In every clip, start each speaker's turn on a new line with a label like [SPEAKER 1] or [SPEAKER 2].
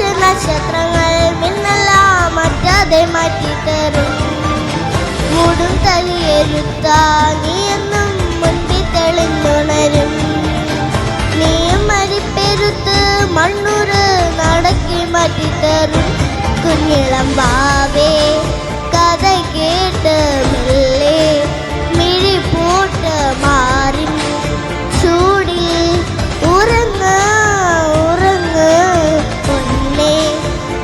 [SPEAKER 1] നക്ഷത്രങ്ങൾ മിന്നെല്ലാം മറ്റാതെ മാറ്റിത്തരും. മൂടും തലിയെഴുത്താ നീ എന്നും മുൻപിൽ തെളിഞ്ഞുണരും. നീയും അരിപ്പെരുത്ത് മണ്ണൂറ് നടക്കി മാറ്റിത്തരും. കുഞ്ഞിളം വാവേ കഥ കേട്ട് മെല്ലെ മിഴി പൂട്ട് മാറി ചൂടിൽ ഉറങ്ങ് ഉറങ്ങ് പൊന്നേ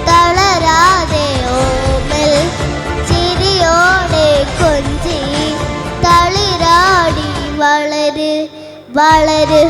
[SPEAKER 1] തളരാതെ ഓമൽ ചിരിയോടെ കൊഞ്ചി തളിരാടി വളര് വളര്.